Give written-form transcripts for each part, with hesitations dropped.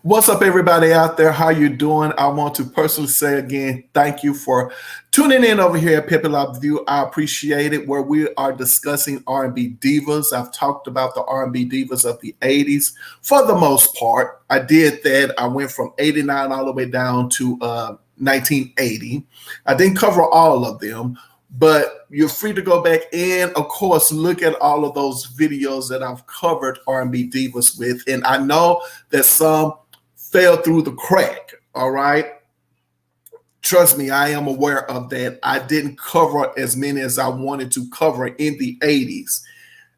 What's up, everybody out there? How you doing? I want to personally say again, thank you for tuning in over here at Patti LaBelle. I appreciate it. Where we are discussing R&B divas. I've talked about the R&B divas of the 80s for the most part. I did that. I went from 89 all the way down to 1980. I didn't cover all of them, but you're free to go back and, of course, look at all of those videos that I've covered R&B divas with. And I know that some fell through the crack, all right? Trust me, I am aware of that. I didn't cover as many as I wanted to cover in the 80s,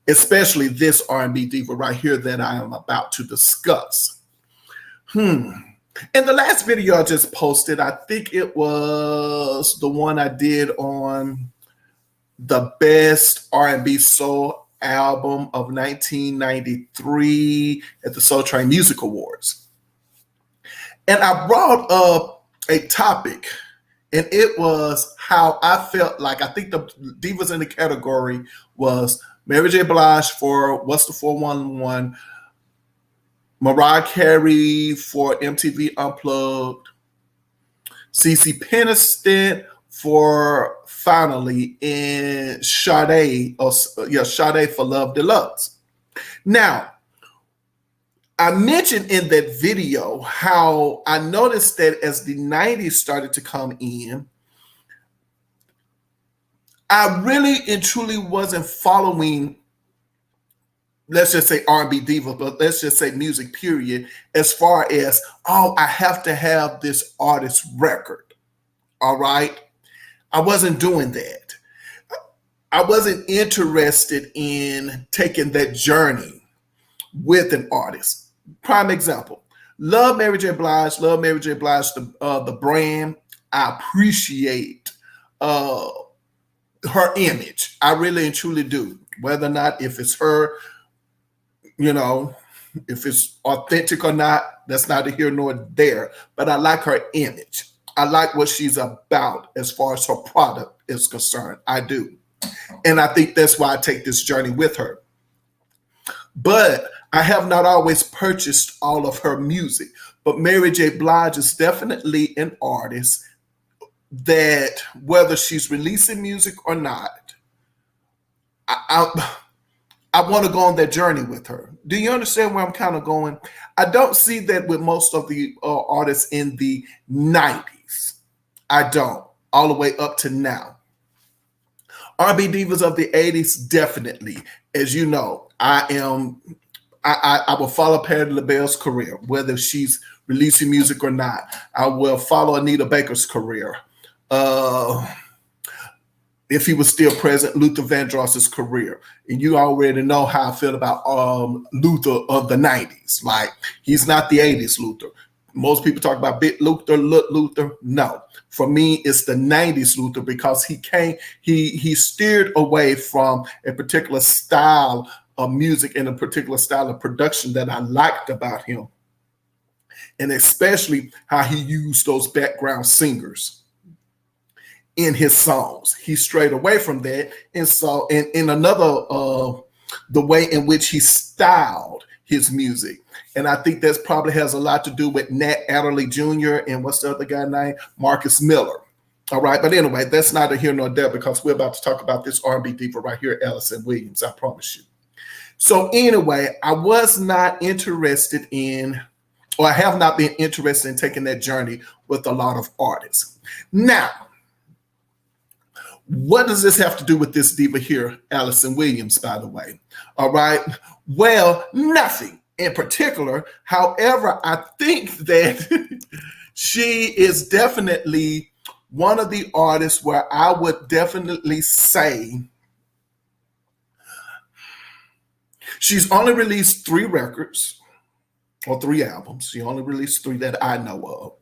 especially this R&B diva right here that I am about to discuss. In the last video I just posted, I think it was the one I did on the best R&B soul album of 1993 at the Soul Train Music Awards. And I brought up a topic, and it was how I felt like, I think the divas in the category was Mary J. Blige for What's the 411, Mariah Carey for MTV Unplugged, CeCe Peniston for Finally, and Sade for Love Deluxe. Now, I mentioned in that video how I noticed that as the 90s started to come in, I really and truly wasn't following, let's just say R&B diva, but let's just say music period, as far as, oh, I have to have this artist record, all right? I wasn't doing that. I wasn't interested in taking that journey with an artist. Prime example, love Mary J. Blige, the brand. I appreciate her image. I really and truly do. Whether or not if it's her, if it's authentic or not, that's neither here nor there. But I like her image. I like what she's about as far as her product is concerned. I do. And I think that's why I take this journey with her. But I have not always purchased all of her music. But Mary J. Blige is definitely an artist that, whether she's releasing music or not, I want to go on that journey with her. Do you understand where I'm kind of going? I don't see that with most of the artists in the 90s. I don't, all the way up to now. R&B divas of the 80s, definitely. As you know, I will follow Patti LaBelle's career, whether she's releasing music or not. I will follow Anita Baker's career. If he was still present, Luther Vandross's career. And you already know how I feel about Luther of the 90s. Like, he's not the 80s Luther. Most people talk about Bit Luther, Luther. No. For me, it's the 90s Luther, because he steered away from a particular style of music and a particular style of production that I liked about him. And especially how he used those background singers in his songs. He strayed away from that. And so in another, the way in which he styled his music. And I think that probably has a lot to do with Nat Adderley Jr. and what's the other guy named? Marcus Miller. All right. But anyway, that's neither here nor there, because we're about to talk about this R&B diva right here, Alyson Williams, I promise you. So anyway, I was not interested in, or I have not been interested in taking that journey with a lot of artists. Now, what does this have to do with this diva here, Alyson Williams, by the way? All right. Well, nothing in particular. However, I think that she is definitely one of the artists where I would definitely say she's only released 3 records or 3 albums. She only released 3 that I know of.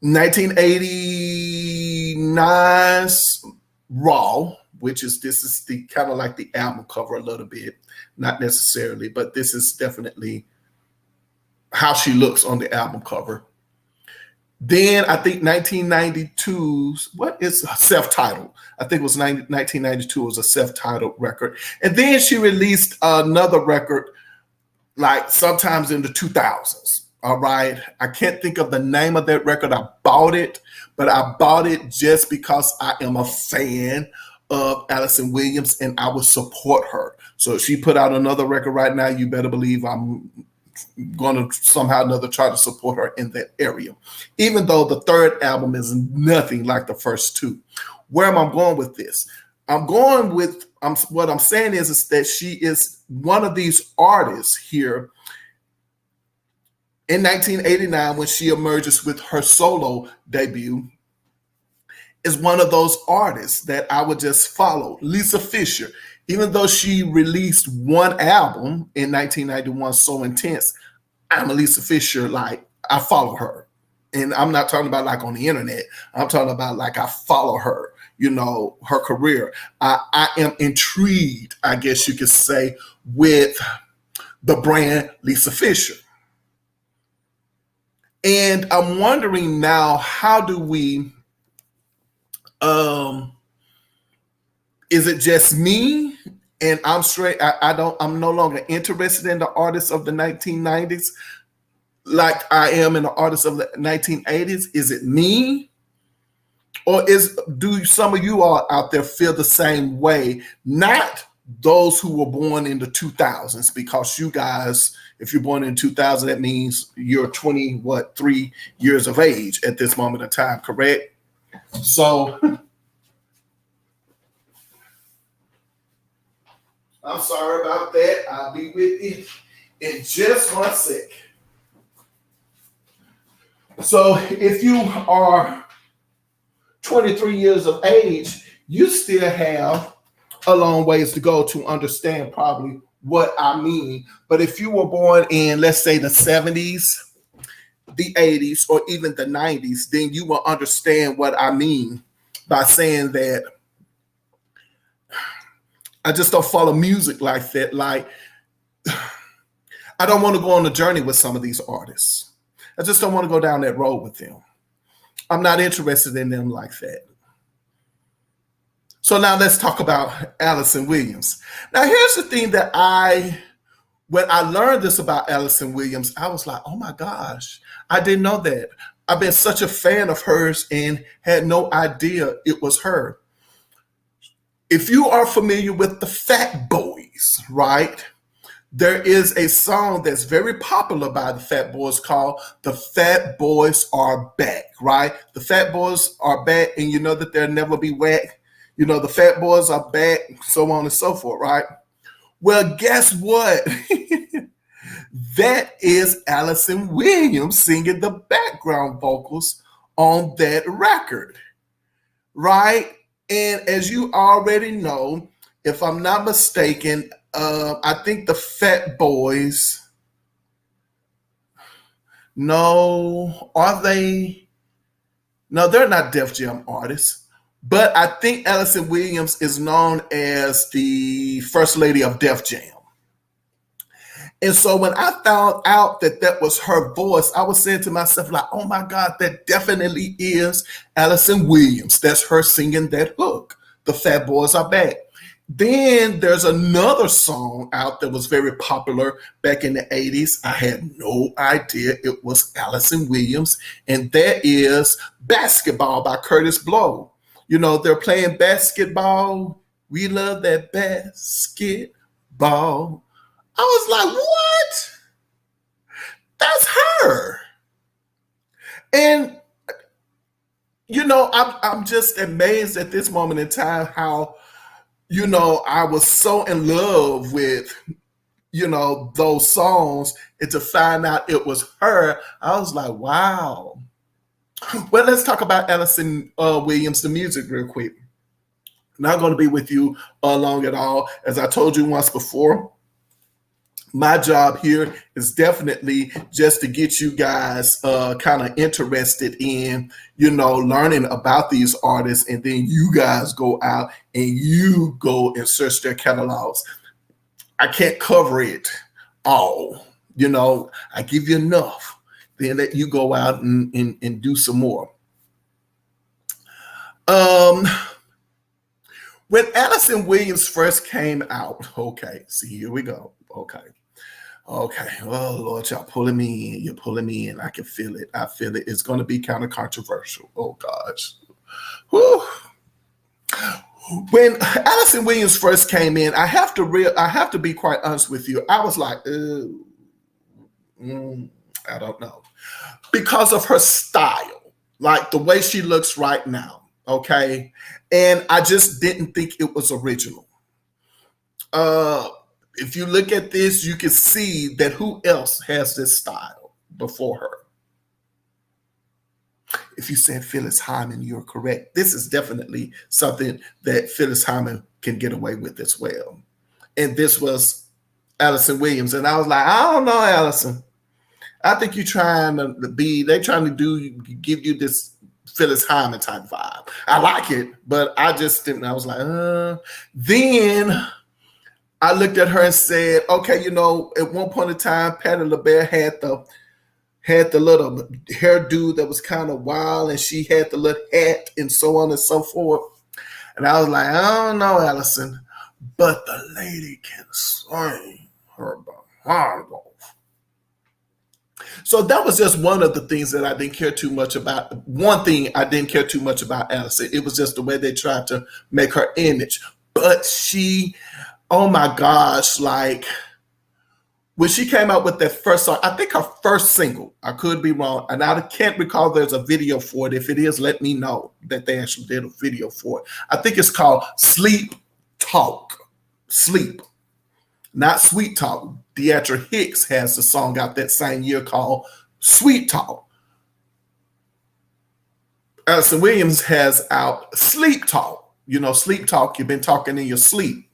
1989's Raw, which is, this is the kind of like the album cover a little bit, not necessarily, but this is definitely how she looks on the album cover. Then I think 1992's, what is self-titled? I think it was 1992 was a self-titled record. And then she released another record like sometimes in the 2000s. All right. I can't think of the name of that record. I bought it, but I bought it just because I am a fan of Alyson Williams and I would support her. So if she put out another record right now, you better believe I'm going to somehow or another try to support her in that area, even though the third album is nothing like the first two. Where am I going with this? What I'm saying is that she is one of these artists here in 1989 when she emerges with her solo debut, is one of those artists that I would just follow. Lisa Fisher, even though she released one album in 1991, So Intense, I'm a Lisa Fisher, like I follow her. And I'm not talking about like on the internet. I'm talking about like I follow her, her career. I am intrigued, I guess you could say, with the brand Lisa Fisher. And I'm wondering now, how do we, is it just me? And I'm straight, I'm no longer interested in the artists of the 1990s like I am in the artists of the 1980s. Is it me? Or do some of you all out there feel the same way? Not those who were born in the 2000s, because you guys, if you're born in 2000, that means you're 3 years of age at this moment in time, correct? So I'm sorry about that. I'll be with you in just 1 sec. So if you are 23 years of age, you still have a long ways to go to understand probably what I mean. But if you were born in, let's say, the 70s, the 80s, or even the 90s, then you will understand what I mean by saying that I just don't follow music like that. Like, I don't want to go on a journey with some of these artists. I just don't want to go down that road with them. I'm not interested in them like that. So now let's talk about Alyson Williams. Now here's the thing that when I learned this about Alyson Williams, I was like, oh my gosh, I didn't know that. I've been such a fan of hers and had no idea it was her. If you are familiar with the Fat Boys, right? There is a song that's very popular by the Fat Boys called The Fat Boys Are Back, right? The Fat Boys are back, and you know that they'll never be whack. The Fat Boys are back, so on and so forth, right? Well, guess what? That is Alyson Williams singing the background vocals on that record, right? And as you already know, if I'm not mistaken, I think the Fat Boys, are they? No, they're not Def Jam artists. But I think Alyson Williams is known as the first lady of Def Jam. And so when I found out that was her voice, I was saying to myself, like, oh my God, that definitely is Alyson Williams. That's her singing that hook. The Fat Boys Are Back. Then there's another song out that was very popular back in the 80s. I had no idea it was Alyson Williams. And that is Basketball by Kurtis Blow. They're playing basketball. We love that basketball. I was like, what? That's her. And, I'm just amazed at this moment in time how, I was so in love with, those songs, and to find out it was her, I was like, wow. Well, let's talk about Alyson Williams, the music, real quick. Not going to be with you long at all. As I told you once before, my job here is definitely just to get you guys kind of interested in, learning about these artists, and then you guys go out and you go and search their catalogs. I can't cover it all. I give you enough. Then let you go out and do some more. When Alyson Williams first came out, okay, see, here we go. Okay. Okay. Oh Lord, y'all pulling me in. You're pulling me in. I can feel it. I feel it. It's going to be kind of controversial. Oh gosh. Whew. When Alyson Williams first came in, I have to be quite honest with you. I was like, I don't know, because of her style, like the way she looks right now. Okay, and I just didn't think it was original. If you look at this, you can see that who else has this style before her. If you said Phyllis Hyman, you're correct. This is definitely something that Phyllis Hyman can get away with as well. And this was Alyson Williams. And I was like, I don't know, Alyson. I think you're trying to give you this Phyllis Hyman type vibe. I like it, but I just didn't. I was like, Then I looked at her and said, okay, at one point in time, Patti LaBelle had the little hairdo that was kind of wild, and she had the little hat and so on and so forth. And I was like, I don't know, Alyson, but the lady can sing her behind off. So that was just one of the things that I didn't care too much about. One thing I didn't care too much about Alyson. It was just the way they tried to make her image. But she, oh my gosh, like, when she came out with that first song, I think her first single, I could be wrong, and I can't recall there's a video for it. If it is, let me know that they actually did a video for it. I think it's called Sleep Talk. Sleep, not Sweet Talk. Deatra Hicks has the song out that same year called Sweet Talk. Alyson Williams has out Sleep Talk. Sleep Talk, you've been talking in your sleep.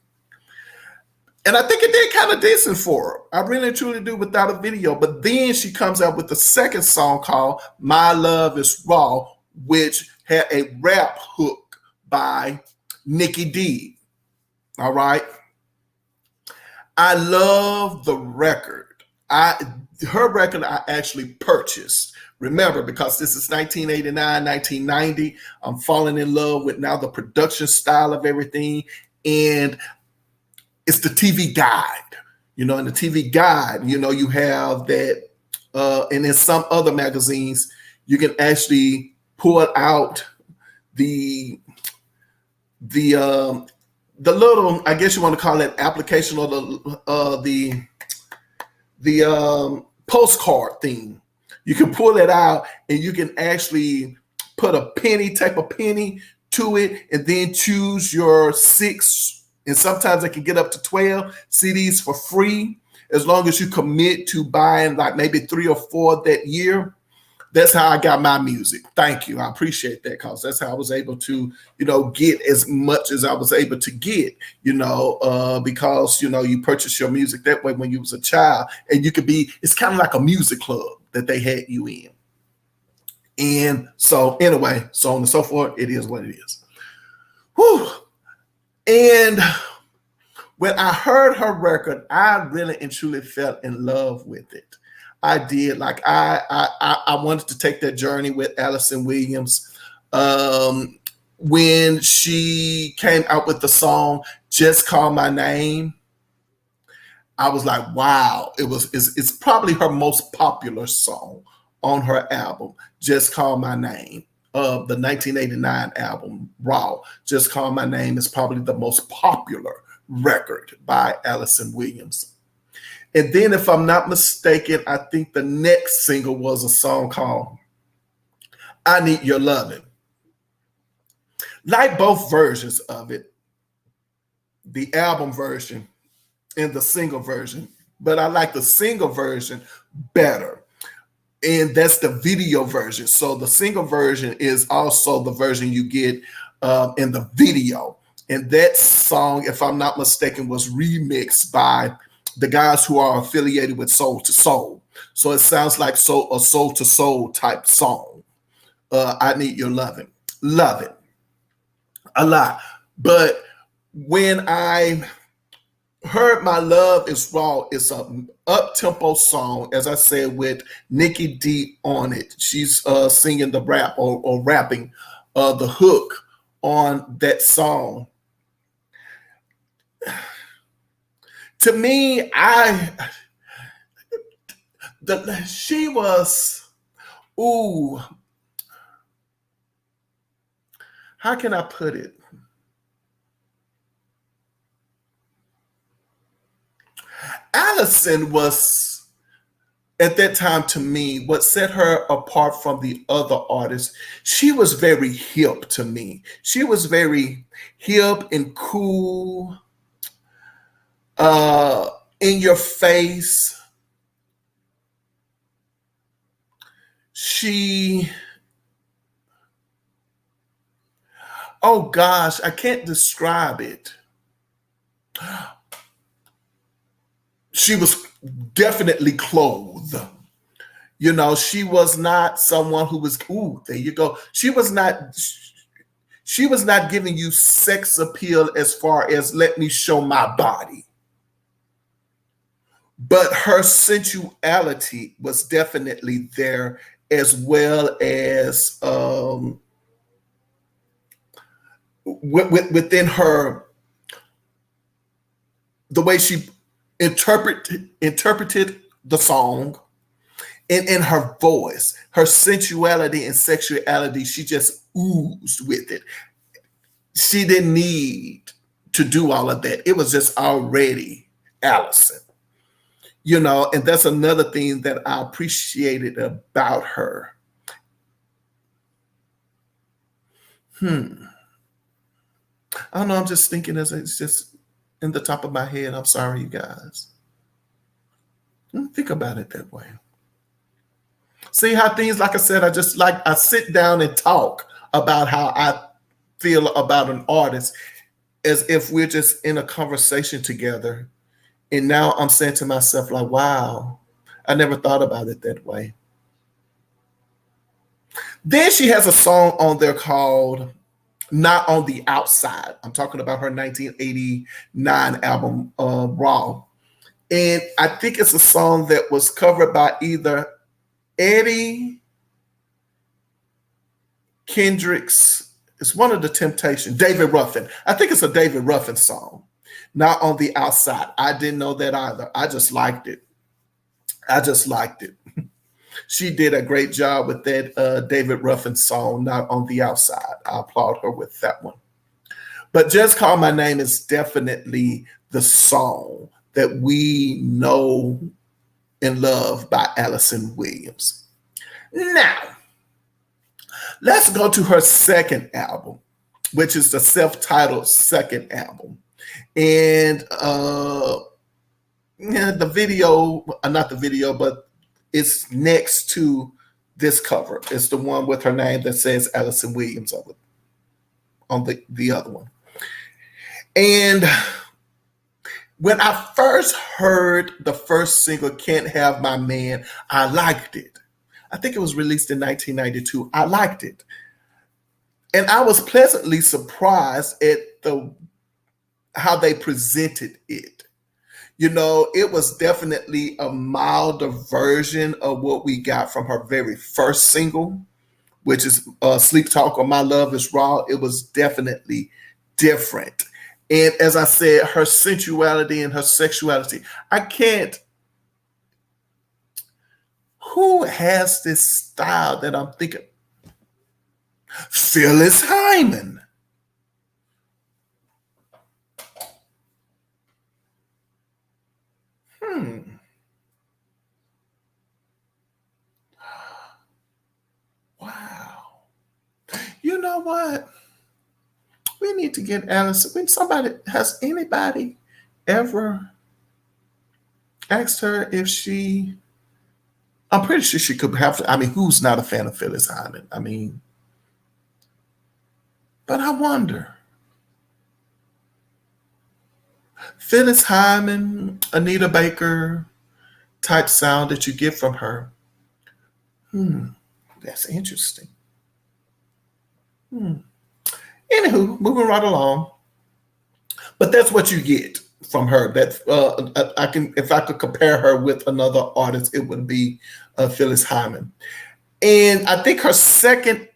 And I think it did kind of decent for her. I really truly do without a video. But then she comes out with the second song called My Love Is Raw, which had a rap hook by Nikki D. All right. I love the record. Her record I actually purchased. Remember, because this is 1989, 1990. I'm falling in love with now the production style of everything. And it's the TV guide, in the TV guide, you have that, and in some other magazines, you can actually pull out the little, I guess you want to call it application, or the postcard thing. You can pull it out and you can actually put take a penny to it, and then choose your 6. And sometimes I can get up to 12 CDs for free, as long as you commit to buying like maybe 3 or 4 that year. That's how I got my music. Thank you. I appreciate that, because that's how I was able to, get as much as I was able to get, because, you purchase your music that way when you was a child, and it's kind of like a music club that they had you in. And so anyway, so on and so forth, it is what it is. Whew. And when I heard her record, I really and truly fell in love with it. I did. Like I wanted to take that journey with Alyson Williams. When she came out with the song "Just Call My Name," I was like, "Wow!" It's probably her most popular song on her album, "Just Call My Name." Of the 1989 album, Raw. Just Call My Name is probably the most popular record by Alyson Williams. And then, if I'm not mistaken, I think the next single was a song called I Need Your Lovin'. Like both versions of it, the album version and the single version, but I like the single version better. And that's the video version. So the single version is also the version you get in the video. And that song, if I'm not mistaken, was remixed by the guys who are affiliated with Soul to Soul. So it sounds like a Soul to Soul type song. I Need Your Lovin'. Love it a lot. But when I heard My Love Is Raw, it's an up-tempo song, as I said, with Nikki D on it. She's singing the rap or rapping the hook on that song. To me, she was, ooh, how can I put it? Alyson was, at that time, to me, what set her apart from the other artists, she was very hip to me. She was very hip and cool, in your face. She, oh gosh, I can't describe it. She was definitely clothed. You know, she was not someone who was, ooh, there you go. She was not giving you sex appeal as far as let me show my body. But her sensuality was definitely there, as well as within her, the way she interpreted the song, and in her voice, her sensuality and sexuality, she just oozed with it. She didn't need to do all of that. It was just already Alyson, you know, and that's another thing that I appreciated about her. I don't know. I'm just thinking as it's just in the top of my head. I'm sorry, you guys. Think about it that way. See how things, like I said, I sit down and talk about how I feel about an artist as if we're just in a conversation together. And now I'm saying to myself, like, wow, I never thought about it that way. Then she has a song on there called Not on the Outside. I'm talking about her 1989 album, Raw. And I think it's a song that was covered by either Eddie Kendricks. It's one of the Temptations, David Ruffin. I think it's a David Ruffin song. Not on the Outside. I didn't know that either. I just liked it. She did a great job with that David Ruffin song, Not on the Outside. I applaud her with that one. But Just Call My Name is definitely the song that we know and love by Alyson Williams. Now, let's go to her second album, which is the self-titled second album. And the video, not the video, but it's next to this cover. It's the one with her name that says Alyson Williams on the other one. And when I first heard the first single, Can't Have My Man, I liked it. I think it was released in 1992. I liked it. And I was pleasantly surprised at how they presented it. You know, it was definitely a milder version of what we got from her very first single, which is Sleep Talk or My Love Is Raw. It was definitely different. And as I said, her sensuality and her sexuality, who has this style that I'm thinking? Phyllis Hyman. Wow. You know what? We need to get Alyson. Has anybody ever asked her if I'm pretty sure she could have, who's not a fan of Phyllis Hyman? But I wonder. Phyllis Hyman, Anita Baker type sound that you get from her. That's interesting. Anywho, moving right along. But that's what you get from her. That if I could compare her with another artist, it would be Phyllis Hyman. And I think her second,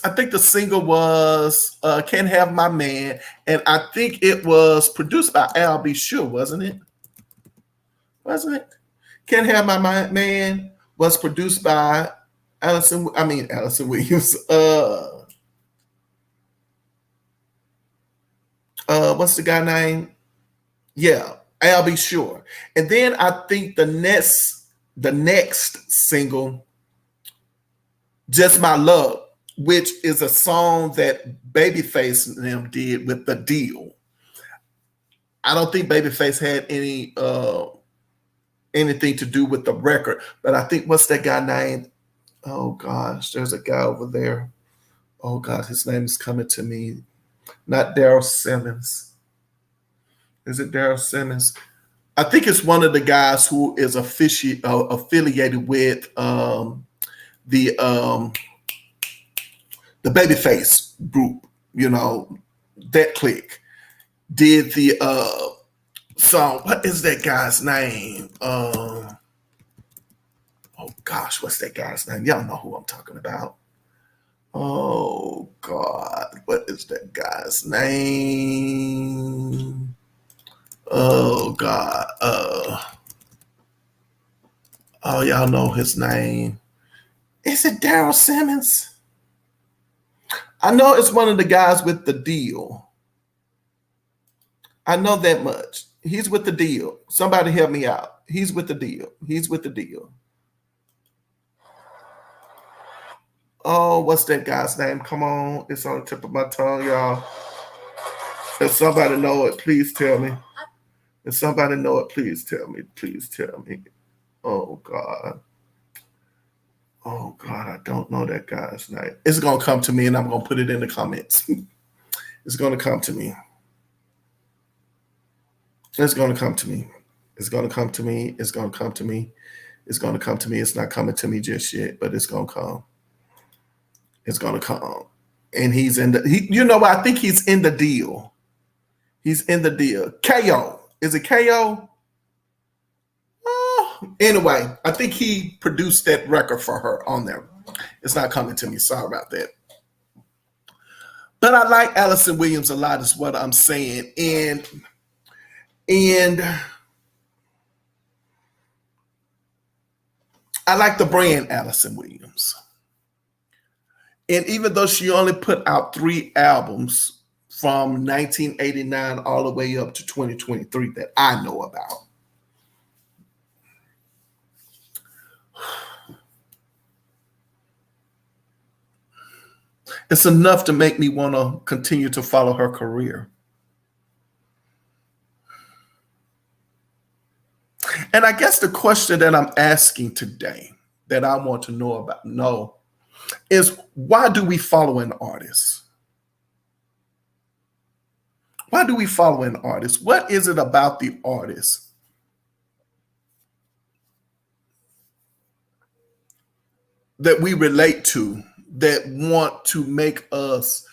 I think the single was Can't Have My Man. And I think it was produced by Al B. Sure, wasn't it? Can't Have My Man was produced by Alyson Williams. What's the guy name? Yeah, I'll Be Sure. And then I think the next single, Just My Love, which is a song that Babyface and them did with The Deal. I don't think Babyface had anything to do with the record, but I think, what's that guy named? Oh gosh, there's a guy over there. Oh God, his name is coming to me. Not Daryl Simmons. Is it Daryl Simmons? I think it's one of the guys who is affiliated with the Babyface group. You know, that clique did the song. What is that guy's name? Oh gosh, what's that guy's name? Y'all know who I'm talking about. Oh God, what is that guy's name? Oh God. Oh, y'all know his name. Is it Daryl Simmons? I know it's one of the guys with The Deal. I know that much. He's with The Deal. Somebody help me out. He's with The Deal. He's with The Deal. Oh, what's that guy's name? Come on. It's on the tip of my tongue, y'all. If somebody know it, please tell me. If somebody know it, please tell me. Please tell me. Oh, God. Oh, God, I don't know that guy's name. It's going to come to me, and I'm going to put it in the comments. It's going to come to me. It's going to come to me. It's going to come to me. It's going to come to me. It's going to come to me. It's not coming to me just yet, but it's going to come. It's going to come. And he's in I think he's in The Deal. He's in The Deal. KO. Is it KO? Oh, anyway, I think he produced that record for her on there. It's not coming to me. Sorry about that. But I like Alyson Williams a lot, is what I'm saying. And I like the brand Alyson Williams. And even though she only put out 3 albums from 1989 all the way up to 2023 that I know about, it's enough to make me want to continue to follow her career. And I guess the question that I'm asking today that I want to know is, why do we follow an artist? Why do we follow an artist? What is it about the artist that we relate to, that want to make us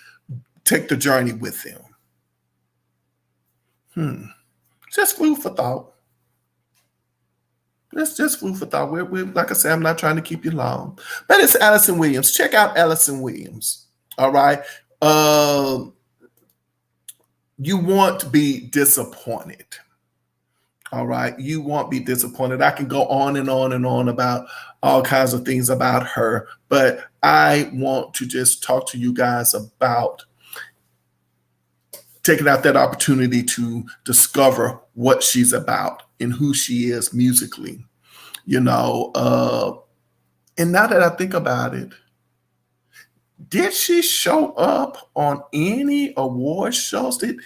take the journey with them? Just food for thought. That's just food for thought. We're like I said, I'm not trying to keep you long, but it's Alyson Williams. Check out Alyson Williams. All right. You won't be disappointed. All right. You won't be disappointed. I can go on and on and on about all kinds of things about her, but I want to just talk to you guys about taking out that opportunity to discover what she's about and who she is musically, and now that I think about it, did she show up on any award shows? Did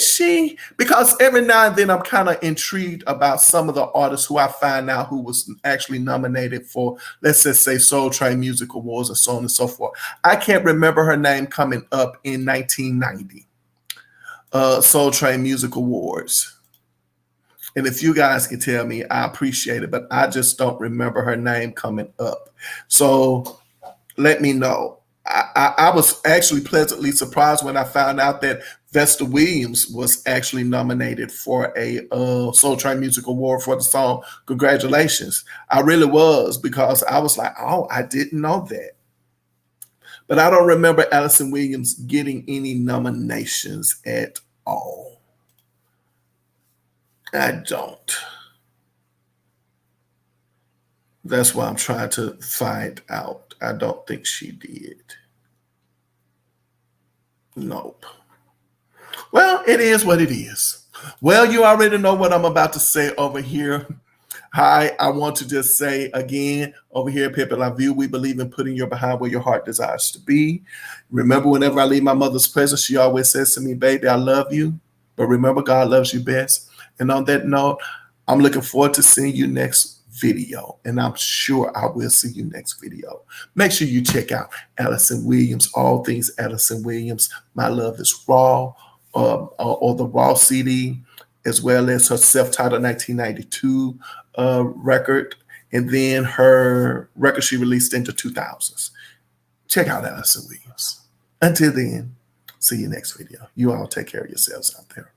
she? Because every now and then I'm kind of intrigued about some of the artists who I find out who was actually nominated for, let's just say, Soul Train Music Awards or so on and so forth. I can't remember her name coming up in 1990. Soul Train Music Awards. And if you guys can tell me, I appreciate it, but I just don't remember her name coming up. So let me know. I was actually pleasantly surprised when I found out that Vesta Williams was actually nominated for a Soul Train Music Award for the song Congratulations. I really was, because I was like, oh, I didn't know that. But I don't remember Alyson Williams getting any nominations at all. I don't. That's why I'm trying to find out. I don't think she did. Nope. Well, it is what it is. Well, you already know what I'm about to say over here. Hi, I want to just say again, over here at Pepe La View, we believe in putting your behind where your heart desires to be. Remember, whenever I leave my mother's presence, she always says to me, baby, I love you. But remember, God loves you best. And on that note, I'm looking forward to seeing you next video. And I'm sure I will see you next video. Make sure you check out Alyson Williams, all things Alyson Williams. My Love is Raw, or the Raw CD, as well as her self-titled 1992 record, and then her record she released into 2000s. Check out Alyson Williams. Until then, see you next video. You all take care of yourselves out there.